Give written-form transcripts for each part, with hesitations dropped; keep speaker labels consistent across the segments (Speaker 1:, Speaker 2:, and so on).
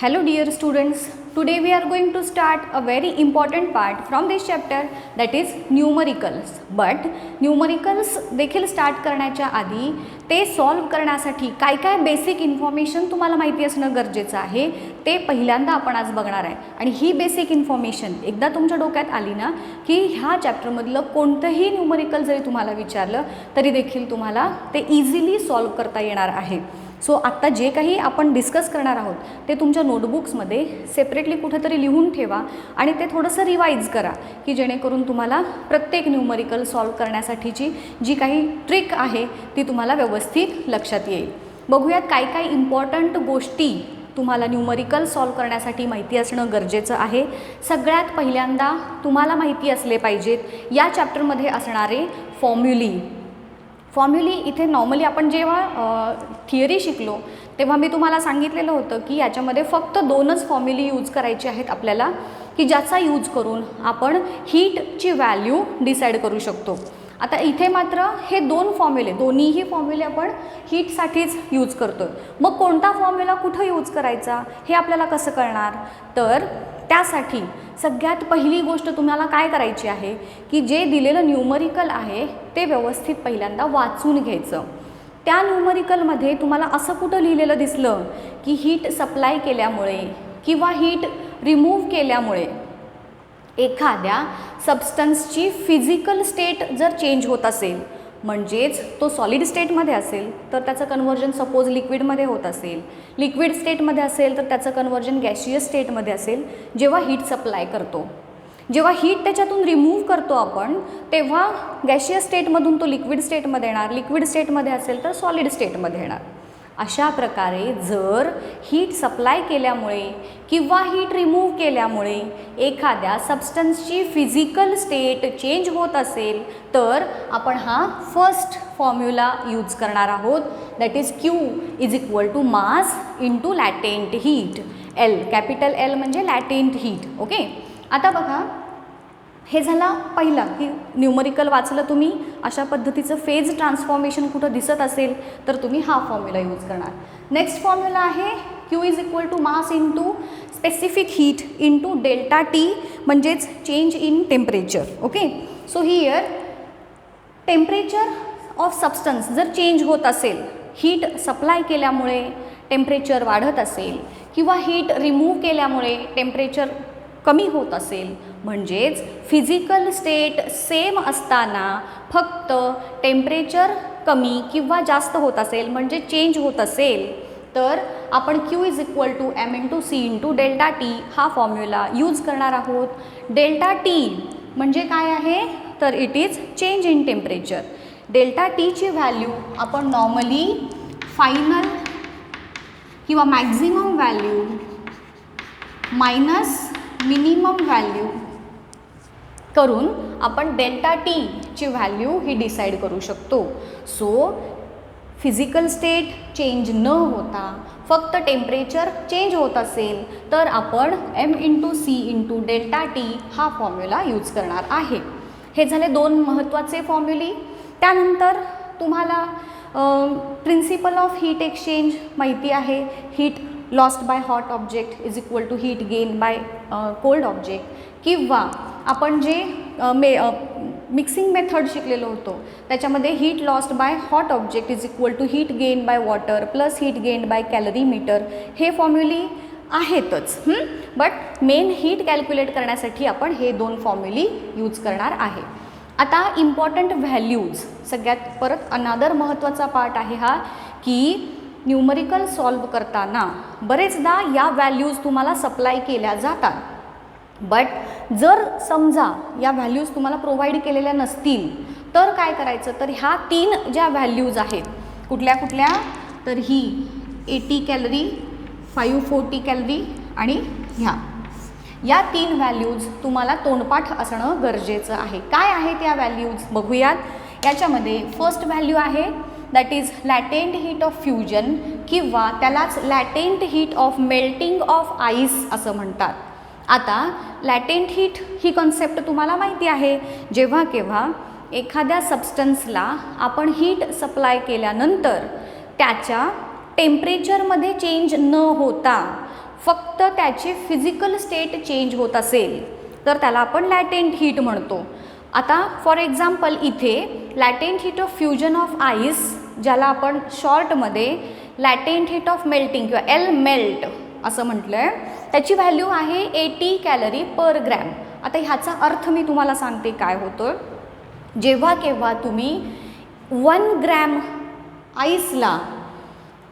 Speaker 1: Hello dear students, today we are going to start a very important part from this chapter, that is numericals. But numericals देखील start करण्याच्या आधी ते solve करण्यासाठी काय काय basic information तुम्हाला माहिती असणं गरजेचं आहे ते पहिल्यांदा आपण आज बघणार आहे. आणि ही बेसिक इन्फॉर्मेशन एकदा तुमच्या डोक्यात आली ना की ह्या चॅप्टरमधलं कोणतंही न्यूमरिकल जरी तुम्हाला विचारलं तरी देखील तुम्हाला ते इझिली सॉल्व करता येणार आहे. सो आत्ता जे काही आपण डिस्कस करणार आहोत ते तुमच्या नोटबुक्समध्ये सेपरेटली कुठेतरी लिहून ठेवा आणि ते थोडंसं रिवाईज करा की जेणेकरून तुम्हाला प्रत्येक न्यूमरिकल सॉल्व करण्यासाठीची जी काही ट्रिक आहे ती तुम्हाला व्यवस्थित लक्षात येईल. बघूयात काय काय इम्पॉर्टंट गोष्टी तुम्हाला न्यूमरिकल सॉल्व करण्यासाठी माहिती असणं गरजेचं आहे. सगळ्यात पहिल्यांदा तुम्हाला माहिती असले पाहिजेत या चॅप्टरमध्ये असणारे फॉर्म्युली. इथे नॉर्मली आपण जेव्हा थिअरी शिकलो तेव्हा मी तुम्हाला सांगितलेलं होतं की याच्यामध्ये फक्त दोनच फॉर्म्युली यूज करायचे आहेत आपल्याला की ज्याचा यूज करून आपण हीटची व्हॅल्यू डिसाईड करू शकतो. आता इथे मात्र हे दोन्हीही फॉर्म्युले आपण हीटसाठीच यूज करतो. मग कोणता फॉर्म्युला कुठं यूज करायचा हे आपल्याला कसं कळणार? तर त्यासाठी सगळ्यात पहिली गोष्ट तुम्हाला काय करायची आहे की जे दिलेलं न्यूमरिकल आहे ते व्यवस्थित पहिल्यांदा वाचून घ्यायचं. त्या न्यूमरिकलमध्ये तुम्हाला असं कुठं लिहिलेलं दिसलं की हीट सप्लाय केल्यामुळे किंवा हीट रिमूव्ह केल्यामुळे एखाद्या सबस्टन्सची फिजिकल स्टेट जर चेंज होत असेल, म्हणजेच तो सॉलिड स्टेटमध्ये असेल तर त्याचं कन्व्हर्जन सपोज लिक्विडमध्ये होत असेल, लिक्विड स्टेटमध्ये असेल तर त्याचं कन्व्हर्जन गॅशियस स्टेटमध्ये असेल. जेव्हा हीट सप्लाय करतो, जेव्हा हीट त्याच्यातून रिमूव्ह करतो आपण तेव्हा गॅशियस स्टेटमधून तो लिक्विड स्टेटमध्ये येणार, लिक्विड स्टेटमध्ये असेल तर सॉलिड स्टेटमध्ये येणार. अशा प्रकारे जर हीट सप्लाय केल्यामुळे किंवा हीट रिमूव्ह केल्यामुळे एखाद्या सबस्टन्सची फिजिकल स्टेट चेंज होत असेल तर आपण हा फर्स्ट फॉर्म्युला यूज करणार आहोत, that is Q is equal to mass into latent heat. L, capital L म्हणजे लॅटेंट हीट. ओके, आता बघा हे झाला पहिला की न्यूमरिकल वाचलं तुम्ही, अशा पद्धतीचं फेज ट्रान्सफॉर्मेशन कुठं दिसत असेल तर तुम्ही हा फॉर्म्युला यूज करणार. नेक्स्ट फॉर्म्युला आहे Q is equal to mass into specific heat into delta T म्हणजेच change in temperature. Okay, so here temperature of substance जर चेंज होत असेल, हीट सप्लाय केल्यामुळे टेम्परेचर वाढत असेल किंवा हीट रिमूव्ह केल्यामुळे टेम्परेचर कमी होत असेल, म्हणजेच फिजिकल स्टेट सेम असताना फक्त टेम्परेचर कमी किंवा जास्त होत असेल म्हणजे चेंज होत असेल तर आपण Q is equal to M into C into delta T हा फॉर्म्युला यूज करणार आहोत. डेल्टा टी म्हणजे काय आहे तर it is change in temperature. Delta टीची व्हॅल्यू आपण नॉर्मली फायनल किंवा maximum value minus minimum value करून आपण डेल्टा टीची व्हॅल्यू ही डिसाईड करू शकतो. सो फिजिकल स्टेट चेंज न होता फक्त टेम्परेचर चेंज होत असेल तर आपण M into C into delta T हा फॉर्म्युला यूज करणार आहे. हे झाले दोन महत्त्वाचे फॉर्म्युली. त्यानंतर तुम्हाला प्रिन्सिपल ऑफ हीट एक्सचेंज माहिती आहे. Heat lost by hot object is equal to heat gain by cold object, किंवा आपण जे मिक्सिंग मेथड शिकलेलो होतो त्याच्यामध्ये heat lost by hot object is equal to heat gain by water plus heat gain by calorie meter. हे फॉर्म्युली आहेतच, but main heat calculate करण्यासाठी आपण हे दोन फॉर्म्युली यूज करणार आहे. आता इम्पॉर्टंट व्हॅल्यूज, सगळ्यात परत अनादर महत्त्वाचा पार्ट आहे हा की न्यूमरिकल सॉल्व करताना बरेचदा या व्हॅल्यूज तुम्हाला सप्लाय केल्या जातात, बट जर समजा या व्हॅल्यूज तुम्हाला प्रोव्हाइड केलेल्या नसतील तर काय करायचं तर ह्या तीन ज्या व्हॅल्यूज आहेत कुठल्या कुठल्या तर ही 80 कॅलरी, 540 कॅलरी आणि या तीन व्हॅल्यूज तुम्हाला तोंडपाठ असणं गरजेचं आहे. काय आहे त्या व्हॅल्यूज बघूयात. याच्यामध्ये फर्स्ट व्हॅल्यू आहे that is latent heat of fusion किंवा त्यालाच latent heat of melting of ice असं म्हणतात. आता लॅटेंट हीट ही कॉन्सेप्ट तुम्हाला माहिती आहे. जेव्हा केव्हा एखाद्या सबस्टन्सला आपण हीट सप्लाय केल्यानंतर त्याच्या टेम्परेचरमध्ये चेंज न होता फक्त त्याची फिजिकल स्टेट चेंज होत असेल तर त्याला आपण लॅटेंट हीट म्हणतो. आता फॉर एक्झाम्पल इथे latent heat of fusion of ice, ज्याला आपण शॉर्टमध्ये लॅटेंट हीट ऑफ मेल्टिंग किंवा एल मेल्ट असं म्हटलं आहे, त्याची व्हॅल्यू आहे 80 कॅलरी पर ग्रॅम. आता ह्याचा अर्थ मी तुम्हाला सांगते काय होतं. जेव्हा केव्हा तुम्ही 1 ग्रॅम आईसला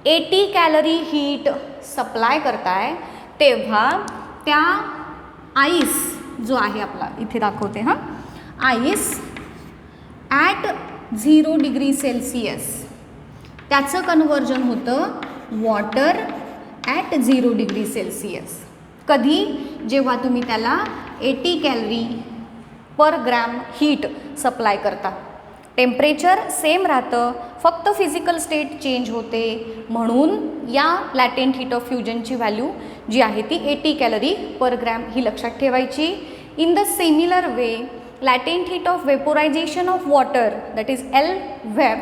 Speaker 1: 80 कॅलरी हीट सप्लाय करताय तेव्हा त्या आईस जो आहे आपला इथे दाखवते हां, आईस ॲट 0 डिग्री सेल्सिअस त्याचं कन्व्हर्जन होतं वॉटर ॲट 0 डिग्री सेल्सिअस. कधी? जेव्हा तुम्ही त्याला 80 calorie per gram heat supply करता. टेम्परेचर सेम राहतं, फक्त फिजिकल स्टेट चेंज होते. म्हणून या लॅटेंट हीट ऑफ फ्युजनची व्हॅल्यू जी आहे ती 80 कॅलरी पर ग्रॅम ही लक्षात ठेवायची. In the similar way latent heat of vaporization of water that is L vap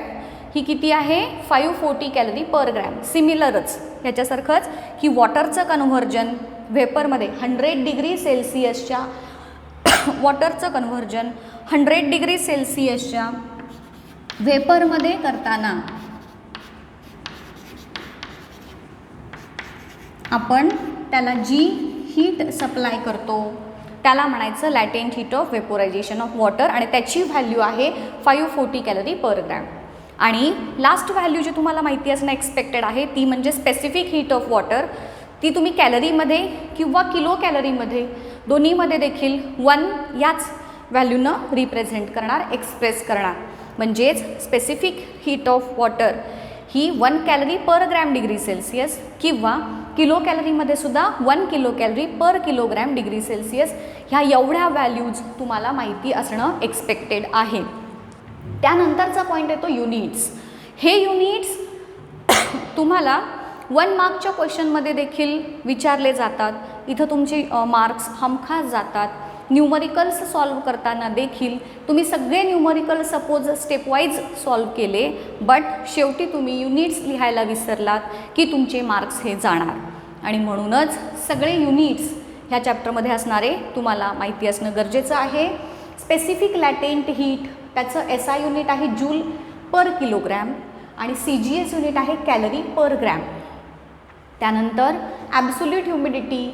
Speaker 1: ही किती आहे 540 कॅलरी पर ग्रॅम. सिमिलरच ह्याच्यासारखंच की वॉटरचं कन्व्हर्जन व्हेपरमध्ये 100 डिग्री सेल्सिअसच्या वॉटरचं कन्व्हर्जन 100 डिग्री सेल्सिअसच्या व्हेपरमध्ये करताना आपण त्याला जी हीट सप्लाय करतो त्याला म्हणायचं लॅटेंट heat of vaporization of water आणि त्याची व्हॅल्यू आहे 540 कॅलरी पर ग्रॅम. आणि लास्ट व्हॅल्यू जी तुम्हाला माहिती असणं एक्सपेक्टेड आहे ती म्हणजे स्पेसिफिक हीट ऑफ वॉटर. ती तुम्ही कॅलरीमध्ये किंवा किलो कॅलरीमध्ये दोन्हीमध्ये देखील 1 याच व्हॅल्यूनं रिप्रेझेंट करणार, एक्सप्रेस करणार. म्हणजेच specific heat of water he 1 calorie per gram degree Celsius किंवा किलो कॅलरीमध्ये सुद्धा 1 किलो कॅलरी पर किलोग्रॅम डिग्री सेल्सिअस ह्या एवढ्या व्हॅल्यूज तुम्हाला माहिती असणं एक्सपेक्टेड आहे. त्यानंतरचा पॉईंट येतो युनिट्स. हे युनिट्स तुम्हाला 1 मार्कच्या क्वेश्चनमध्ये देखील विचारले जातात. इथं तुमचे मार्क्स हमखास जातात. न्यूमरिकल्स सॉल्व करताना देखील तुम्ही सगळे न्यूमरिकल सपोज स्टेपवाईज सॉल्व केले बट शेवटी तुम्ही युनिट्स लिहायला विसरलात की तुमचे मार्क्स हे जाणार. आणि म्हणूनच सगळे युनिट्स ह्या चॅप्टरमध्ये असणारे तुम्हाला माहिती असणं गरजेचं आहे. स्पेसिफिक लॅटेंट हीट त्याचं SI युनिट आहे जूल पर किलोग्रॅम आणि CGS युनिट आहे कॅलरी पर ग्रॅम. त्यानंतर ॲब्सोल्यूट ह्युमिडिटी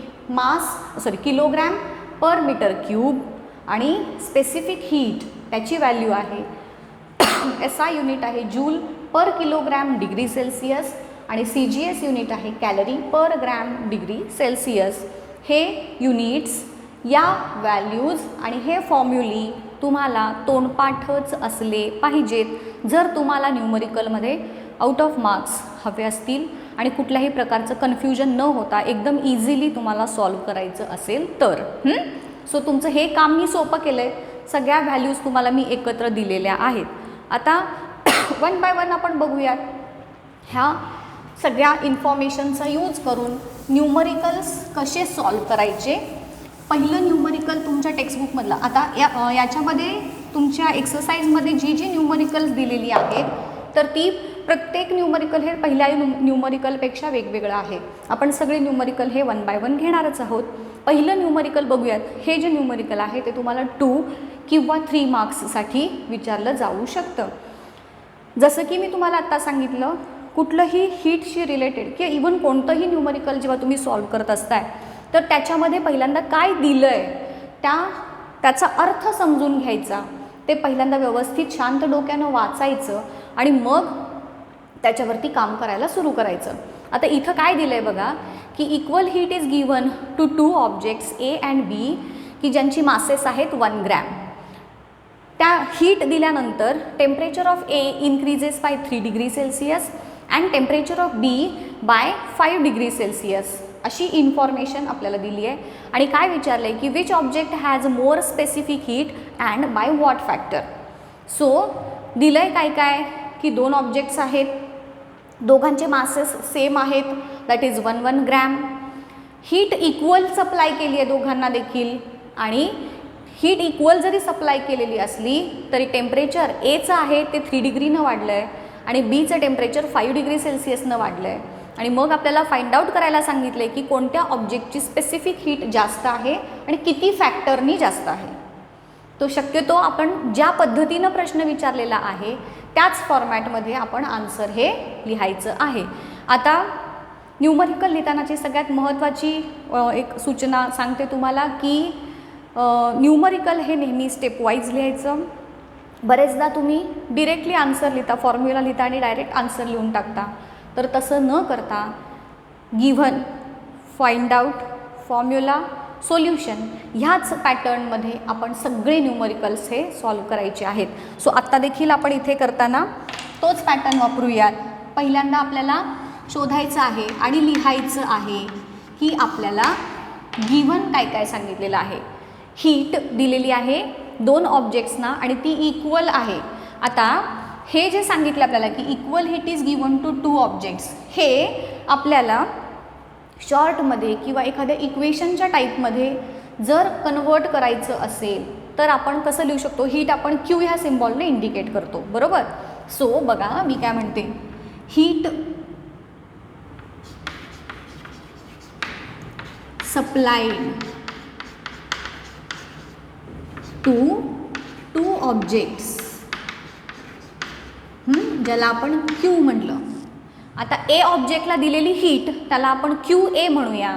Speaker 1: किलोग्रॅम पर मीटर क्यूब आणि स्पेसिफिक हीट त्याची व्हॅल्यू आहे SI युनिट आहे जूल पर किलोग्रॅम डिग्री सेल्सिअस आणि CGS युनिट आहे calorie per gram degree Celsius. हे युनिट्स, या व्हॅल्यूज आणि हे फॉर्म्युली तुम्हाला तोंडपाठच असले पाहिजेत जर तुम्हाला न्यूमरिकलमध्ये आउट ऑफ मार्क्स हवे असतील आणि कुठल्याही प्रकारचं कन्फ्युजन न होता एकदम इझिली तुम्हाला सॉल्व करायचं असेल तर. सो तुमचं हे काम मी सोपं केलं आहे. सगळ्या व्हॅल्यूज तुम्हाला मी एकत्र दिलेल्या आहेत. आता 1 बाय 1 आपण बघूयात. ह्या सगळ्या इन्फॉर्मेशनचा यूज करून न्यूमरिकल्स कसे सॉल्व करायचे. पहिलं न्यूमरिकल तुमच्या टेक्स्टबुकमधलं. आता याच्यामध्ये तुमच्या एक्सरसाइजमध्ये जी जी न्यूमरिकल्स दिलेली आहेत तर ती प्रत्येक न्यूमरिकल हे पहिल्या न्यूमरिकलपेक्षा वेगवेगळं आहे. आपण सगळे न्यूमरिकल हे 1 बाय 1 घेणारच आहोत. पहिलं न्यूमरिकल बघूयात. हे जे न्यूमरिकल आहे ते तुम्हाला 2 किंवा 3 मार्क्ससाठी विचारलं जाऊ शकतं. जसं की मी तुम्हाला आत्ता सांगितलं, कुठलंही हीटशी रिलेटेड किंवा इव्हन कोणतंही न्यूमरिकल जेव्हा तुम्ही सॉल्व करत असताय तर त्याच्यामध्ये पहिल्यांदा काय दिलं आहे त्याचा अर्थ समजून घ्यायचा. ते पहिल्यांदा व्यवस्थित शांत डोक्यानं वाचायचं आणि मग त्याच्यावरती काम करायला सुरू करायचं. आता इथं काय दिलं आहे बघा की equal heat is given to 2 objects A and B की ज्यांची मासेस आहेत 1 ग्रॅम. त्या हीट दिल्यानंतर temperature of A increases by 3 degree Celsius and temperature of B by 5 degree Celsius अशी इन्फॉर्मेशन आपल्याला दिली आहे. आणि काय विचारलं आहे की which object has more specific heat and by what factor. So दिलं आहे काय काय की 2 ऑब्जेक्ट्स आहेत, दोघांचे मासेस सेम आहेत that is 1 gram. Heat equal supply केली आहे दोघांना देखील आणि हीट इक्वल जरी सप्लाय केलेली असली तरी टेम्परेचर Aचं आहे ते 3 डिग्रीनं वाढलं आहे आणि Bचं टेम्परेचर 5 डिग्री सेल्सिअसनं वाढलं आहे. आणि मग आपल्याला फाइंड आउट करायला सांगितले की कोणत्या ऑब्जेक्टची स्पेसिफिक हीट जास्त आहे आणि किती फॅक्टरनी जास्त आहे. तो शक्यतो आपण ज्या पद्धतीनं प्रश्न विचारलेला आहे त्याच फॉर्मॅटमध्ये आपण आन्सर हे लिहायचं आहे. आता न्यूमरिकल लिहितानाची सगळ्यात महत्त्वाची एक सूचना सांगते तुम्हाला की न्यूमरिकल हे नेहमी स्टेप वाईज लिहायचं. बरेचदा तुम्ही डिरेक्टली आन्सर लिहिता, फॉर्म्युला लिहिता आणि डायरेक्ट आन्सर लिहून टाकता. तर तसं न करता given, find out, formula, solution ह्याच पॅटर्नमध्ये आपण सगळे न्यूमरिकल्स हे सॉल्व करायचे आहेत. सो आत्ता देखील आपण इथे करताना तोच पॅटर्न वापरूयात. पहिल्यांदा आपल्याला शोधायचं आहे आणि लिहायचं आहे की आपल्याला गिव्हन काय काय सांगितलेलं आहे. हीट दिलेली आहे 2 ऑब्जेक्ट्सना आणि ती इक्वल आहे. आता हे जे सांगितलं आपल्याला की equal heat is given to 2 objects, हे आपल्याला शॉर्टमध्ये किंवा एखाद्या इक्वेशनच्या टाईपमध्ये जर कन्वर्ट करायचं असेल तर आपण कसं लिहू शकतो. हीट आपण क्यू ह्या सिम्बॉलने इंडिकेट करतो, बरोबर. सो बघा मी काय म्हणते, हीट सप्लाइड टू 2 ऑब्जेक्ट्स, ज्याला आपण क्यू म्हटलं. आता ए ऑब्जेक्टला दिलेली हीट त्याला आपण क्यू ए म्हणूया,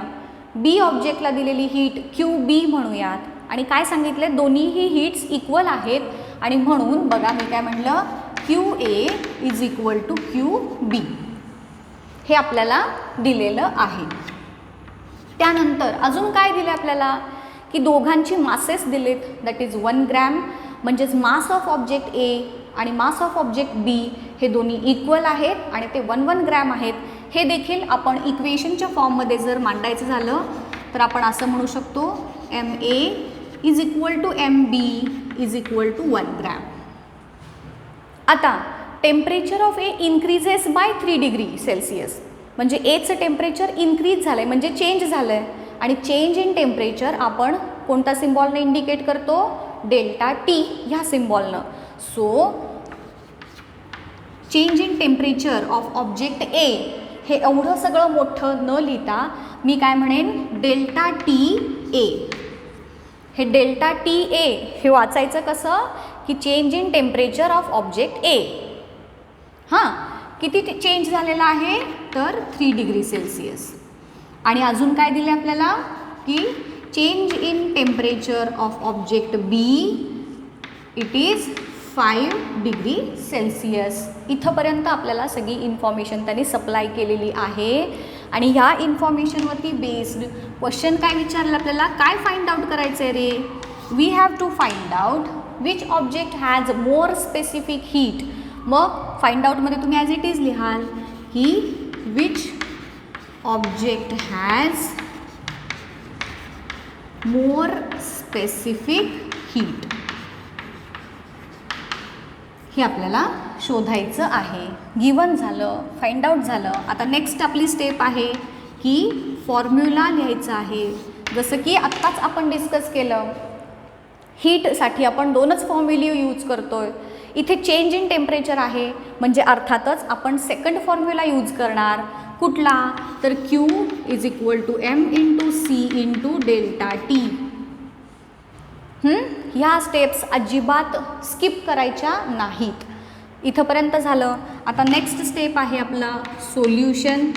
Speaker 1: बी ऑब्जेक्टला दिलेली हीट क्यू बी म्हणूयात. आणि काय सांगितले, दोन्हीही हीट्स इक्वल आहेत आणि म्हणून बघा मी काय म्हटलं, Q A is equal to Q B हे आपल्याला दिलेलं आहे. त्यानंतर अजून काय दिले आपल्याला की दोघांची मासेस दिलेत, दॅट इज 1 ग्रॅम, म्हणजेच मास ऑफ ऑब्जेक्ट ए आणि मास ऑफ ऑब्जेक्ट बी हे दोन्ही इक्वल आहेत आणि ते 1 ग्रॅम आहेत. हे देखील आपण इक्वेशनच्या फॉर्ममध्ये जर मांडायचं झालं तर आपण असं म्हणू शकतो, M A is equal to M B is equal to 1 gram. आता temperature of A increases by 3 degree Celsius, म्हणजे एचं टेम्परेचर इन्क्रीज झालं आहे, म्हणजे चेंज झालं आहे. आणि चेंज इन टेम्परेचर आपण कोणत्या सिम्बॉलने इंडिकेट करतो, डेल्टा टी ह्या सिम्बॉलनं. So change in temperature of object A हे एवढं सगळं मोठं न लिहिता मी काय म्हणेन, डेल्टा टी ए. हे डेल्टा टी ए हे वाचायचं कसं की change in temperature of object A. हां, किती चेंज झालेला आहे तर 3 डिग्री सेल्सिअस. आणि अजून काय दिले आपल्याला की change in temperature of object B it is 5 degree Celsius. इथंपर्यंत आपल्याला सगळी इन्फॉर्मेशन त्यांनी सप्लाय केलेली आहे. आणि ह्या इन्फॉर्मेशनवरती बेस्ड क्वेश्चन काय विचारलं आपल्याला, काय फाइंड आउट करायचं आहे रे, we have to find out which object has more specific heat. मग फाइंड आउटमध्ये तुम्ही ॲज इट इज लिहाल की which object has more specific heat, हे आपल्याला शोधायचं आहे. गिवन झालं, फाइंड आउट झालं. आता नेक्स्ट आपली स्टेप आहे की फॉर्म्युला लिहायचा आहे. जसं की आत्ताच आपण डिस्कस केलं, हीटसाठी आपण 2च फॉर्म्युले यूज करतो आहे. इथे चेंज इन टेम्परेचर आहे म्हणजे अर्थातच आपण सेकंड फॉर्म्युला यूज करणार. कुठला तर Q is equal to M into C into delta T. ह्या स्टेप्स अजिबात स्किप करायच्या नाहीत. इथंपर्यंत झालं. आता नेक्स्ट स्टेप आहे आपला सोल्युशन.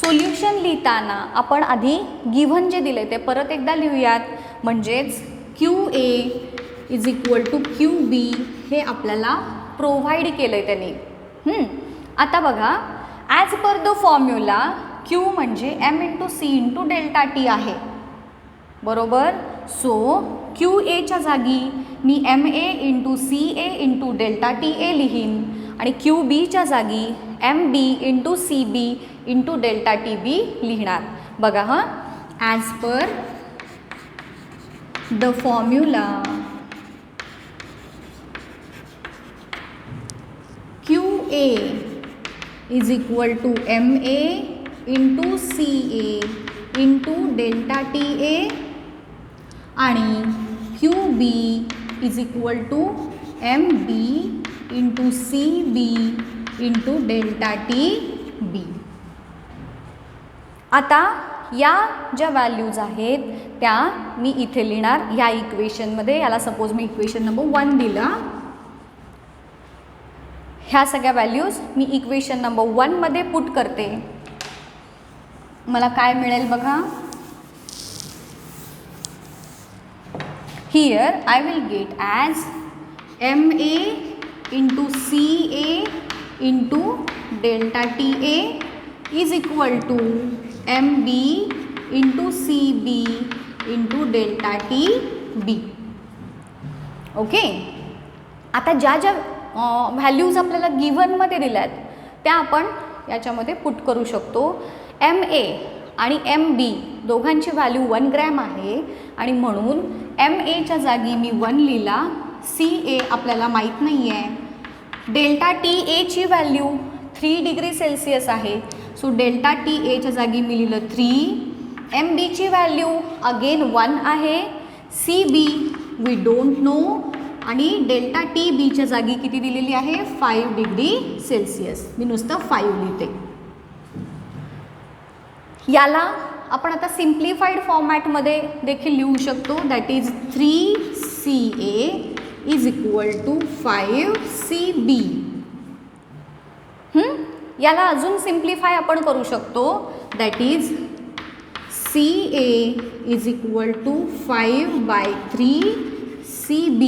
Speaker 1: सोल्युशन लिहिताना आपण आधी गिव्हन जे दिले ते परत एकदा लिहूयात. म्हणजेच Q A is equal to Q B हे आपल्याला प्रोव्हाइड केलं आहे त्यांनी. आता बघा, as per the formula Q म्हणजे M into C into delta T आहे, बरोबर. सो क्यू एच्या जागी मी M A into C A into delta T A लिहीन आणि क्यू बीच्या जागी M B into C B into delta T B लिहिणार. बघा हां, as per the formula Q A is equal to M A into C A into delta T A आणि Q B is equal to M B into C B into delta T B. आता या ज्या values आहेत त्या मी इथे लिहिणार ह्या इक्वेशनमध्ये. याला सपोज मी इक्वेशन नंबर 1 दिला. ह्या सगळ्या व्हॅल्यूज मी इक्वेशन नंबर 1 मध्ये पुट करते. मला काय मिळेल बघा. Here I will get as MA into CA into delta TA is equal to MB into CB into delta TB. Okay. आता ज्या ज्या व्हॅल्यूज आपल्याला गिव्हनमध्ये दिल्या आहेत त्या आपण याच्यामध्ये पुट करू शकतो. MA आणि MB दोघांची व्हॅल्यू 1 ग्रॅम आहे आणि म्हणून MAच्या जागी मी 1 लिहिला. CA आपल्याला माहीत नाही आहे. डेल्टा TAची व्हॅल्यू 3 डिग्री सेल्सिअस आहे. सो डेल्टा TAच्या जागी मी लिहिलं 3. MBची व्हॅल्यू अगेन 1 आहे. CB वी डोंट नो आणि डेल्टा TBच्या जागी किती दिलेली आहे 5 डिग्री सेल्सिअस. मी नुसतं 5 लिहिते. याला आपण आता सिम्प्लिफाईड फॉर्मॅटमध्ये देखील लिहू शकतो. That is 3CA is equal to 5CB. याला अजून सिम्प्लिफाय आपण करू शकतो. That is CA is equal to 5/3CB.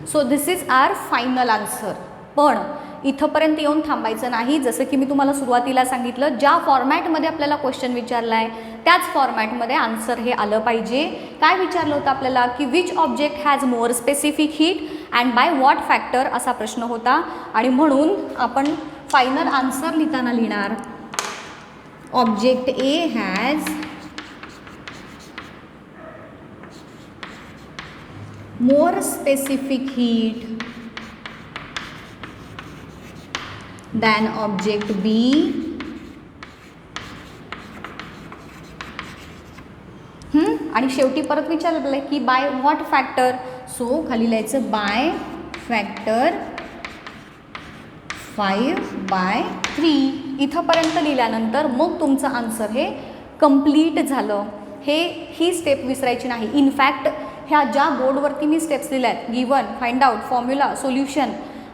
Speaker 1: So this is our final answer. पण इथंपर्यंत येऊन थांबायचं नाही. जसं की मी तुम्हाला सुरुवातीला सांगितलं, ज्या फॉर्मॅटमध्ये आपल्याला क्वेश्चन विचारला आहे त्याच फॉर्मॅटमध्ये आन्सर हे आलं पाहिजे. काय विचारलं होतं आपल्याला की which object has more specific heat and by what factor असा प्रश्न होता. आणि म्हणून आपण फायनल आन्सर लिहिताना लिहिणार object A has more specific heat than object B आणि शेवटी परत विचारलं की बाय व्हॉट फॅक्टर. सो खाली लिहायचं बाय फॅक्टर 5/3. इथंपर्यंत लिहिल्यानंतर मग तुमचं आन्सर हे कंप्लीट झालं. ही स्टेप विसरायची नाही. इनफॅक्ट ह्या ज्या बोर्डवरती मी स्टेप्स दिल्या आहेत given, find out, formula, solution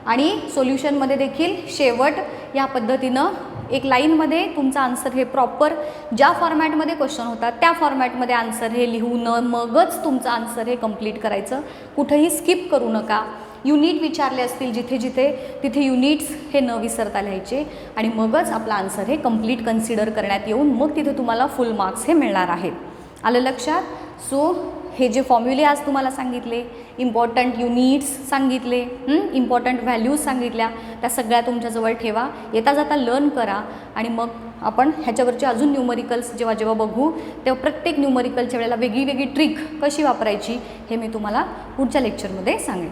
Speaker 1: आणि सोल्युशनमध्ये देखील शेवट या पद्धतीनं एक लाईनमध्ये तुमचं आन्सर हे प्रॉपर ज्या फॉर्मॅटमध्ये क्वेश्चन होता त्या फॉर्मॅटमध्ये आन्सर हे लिहून मगच तुमचं आन्सर हे कंप्लीट करायचं. कुठंही स्किप करू नका. युनिट विचारले असतील जिथे जिथे तिथे युनिट्स हे न विसरता लिहायचे आणि मगच आपलं आन्सर हे कंप्लीट कन्सिडर करण्यात येऊन मग तिथे तुम्हाला फुल मार्क्स हे मिळणार आहेत. आलं लक्षात. सो हे जे फॉर्म्युले आज तुम्हाला सांगितले, इम्पॉर्टंट युनिट्स सांगितले, इम्पॉर्टंट व्हॅल्यूज सांगितल्या, त्या सगळ्या तुमच्याजवळ ठेवा. येता जाता लर्न करा आणि मग आपण ह्याच्यावरचे अजून न्यूमरिकल्स जेव्हा जेव्हा बघू तेव्हा प्रत्येक न्यूमरिकलच्या वेळेला वेगळी वेगळी ट्रिक कशी वापरायची हे मी तुम्हाला पुढच्या लेक्चरमध्ये सांगेन.